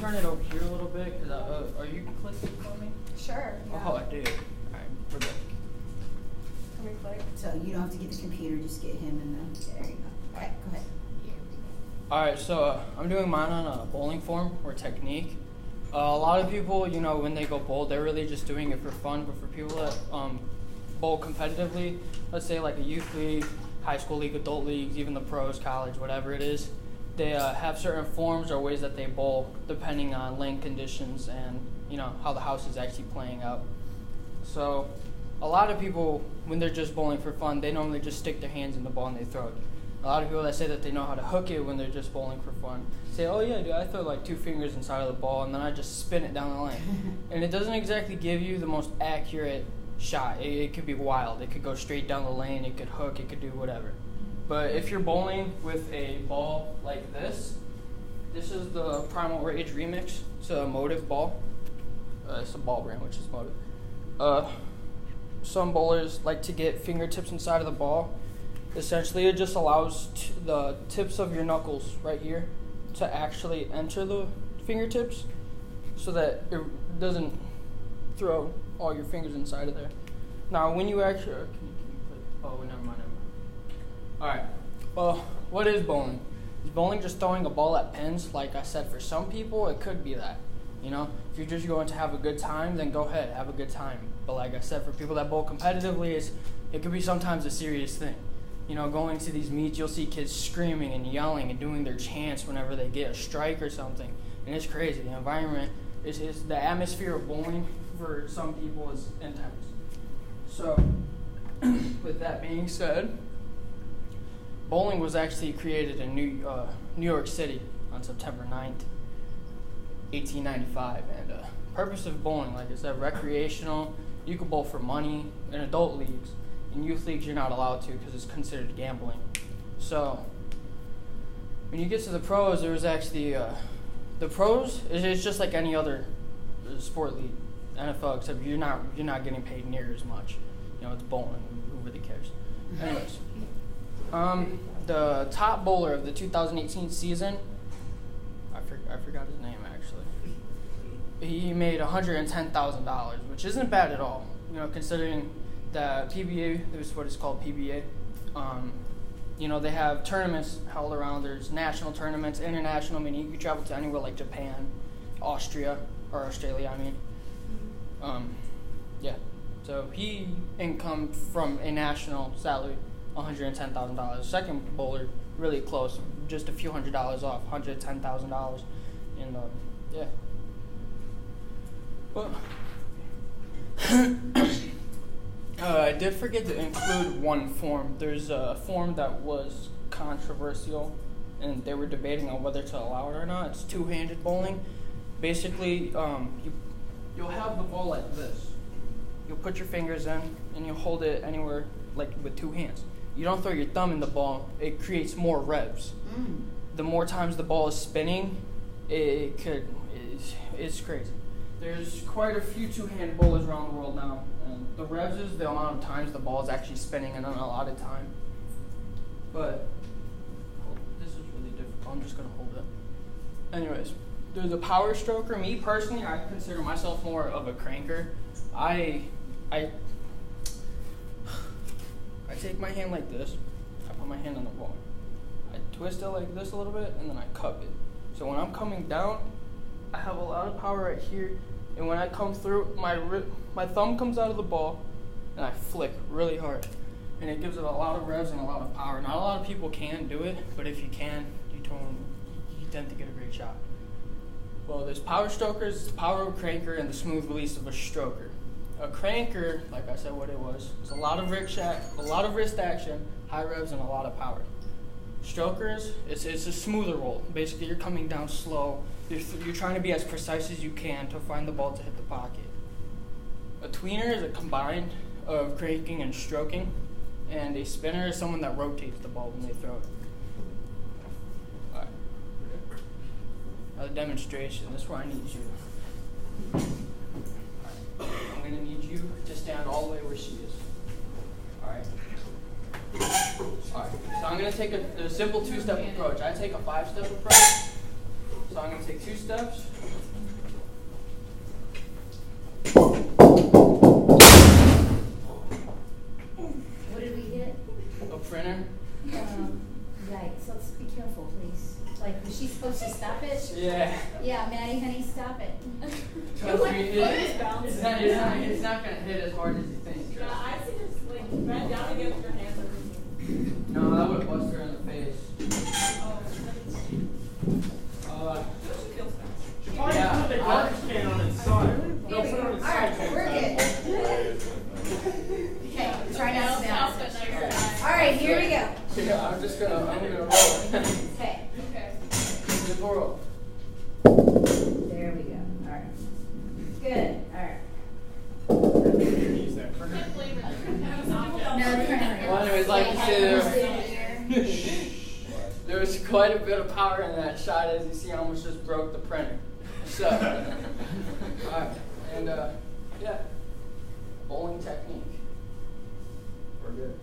turn it over here a little bit? Cause are you clicking for me? Sure. Yeah. Oh, I did. All right, we're good. Can we click? So you don't have to get the computer, just get him in the, there you go. All right, go ahead. All right, so I'm doing mine on a bowling form or technique. A lot of people, when they go bowl, they're really just doing it for fun. But for people that bowl competitively, let's say like a youth league, high school league, adult leagues, even the pros, college, whatever it is, they have certain forms or ways that they bowl depending on lane conditions and how the house is actually playing out. So a lot of people, when they're just bowling for fun, they normally just stick their hands in the ball and they throw it. A lot of people that say that they know how to hook it when they're just bowling for fun say, oh yeah, dude, I throw like 2 fingers inside of the ball and then I just spin it down the lane. And it doesn't exactly give you the most accurate shot. It could be wild. It could go straight down the lane. It could hook. It could do whatever. But if you're bowling with a ball like this is the Primal Rage Remix. It's a Motive ball. It's a ball brand, which is Motive. Some bowlers like to get fingertips inside of the ball. Essentially, it just allows the tips of your knuckles right here to actually enter the fingertips so that it doesn't throw all your fingers inside of there. Now, when you actually... can you put, oh, never mind. All right. Well, what is bowling? Is bowling just throwing a ball at pins? Like I said, for some people, it could be that. If you're just going to have a good time, then go ahead, have a good time. But like I said, for people that bowl competitively, it could be sometimes a serious thing. Going to these meets, you'll see kids screaming and yelling and doing their chants whenever they get a strike or something. And it's crazy. The environment, is the atmosphere of bowling for some people is intense. So, with that being said, bowling was actually created in New York City on September 9th, 1895. And the purpose of bowling, like I said, recreational. You can bowl for money in adult leagues. In youth leagues, you're not allowed to because it's considered gambling. So, when you get to the pros, there was actually the pros. It's just like any other sport league, NFL, except you're not getting paid near as much. It's bowling. Who really cares? Anyways, the top bowler of the 2018 season, I forgot his name actually. He made $110,000, which isn't bad at all. Considering that PBA, this is what it's called, PBA. They have tournaments held around. There's national tournaments, international. I mean, you can travel to anywhere like Japan, Australia, I mean. Yeah. So he income from a national salary, $110,000. Second bowler, really close, just a few $100 off, $110,000. And yeah. Well. I did forget to include one form. There's a form that was controversial, and they were debating on whether to allow it or not. It's two-handed bowling. Basically, you'll have the ball like this. You'll put your fingers in, and you'll hold it anywhere, like with 2 hands. You don't throw your thumb in the ball. It creates more revs. The more times the ball is spinning, it's crazy. There's quite a few two-handed bowlers around the world now. And the revs is the amount of times the ball is actually spinning in an allotted time. But this is really difficult. I'm just going to hold it. Anyways, there's a power stroker. Me personally, I consider myself more of a cranker. I take my hand like this. I put my hand on the ball. I twist it like this a little bit, and then I cup it. So when I'm coming down, I have a lot of power right here. And when I come through, my thumb comes out of the ball, and I flick really hard. And it gives it a lot of revs and a lot of power. Not a lot of people can do it, but if you can, you tend to get a great shot. Well, there's power strokers, power of a cranker, and the smooth release of a stroker. A cranker, like I said what it was, is a lot of wrist action, high revs, and a lot of power. Strokers, it's a smoother roll. Basically, you're coming down slow. You're trying to be as precise as you can to find the ball to hit the pocket. A tweener is a combine of cranking and stroking, and a spinner is someone that rotates the ball when they throw it. All right. Now the demonstration. This is where I need you. All right. I'm going to need you to stand all the way where she is. All right. All right. So I'm going to take a simple 2-step approach. I take a 5-step approach. So So I'm gonna take 2 steps. What did we hit? A printer. Yikes, let's be careful, please. Like, was she supposed to stop it? Yeah. Yeah, Maddie, honey, stop it. Trust me, it's not gonna hit as hard as you think. Yeah, I see this like right down against your hands or something. No, that would have busted her in the face. Oh, she feels fast. She probably Yeah, put the garbage can on its side. No, put it on its side. Alright, we're good. Okay, try not to bounce it. Alright, here we go. Yeah, I'm gonna roll. Okay, Okay. Just roll. there we go. Alright. Good, alright. Use that printer. Can't believe it. No, printer. Well, anyways, like you Okay, said, there was quite a bit of power in that shot. As you see, I almost just broke the printer. So, alright, and yeah, bowling technique. We're good.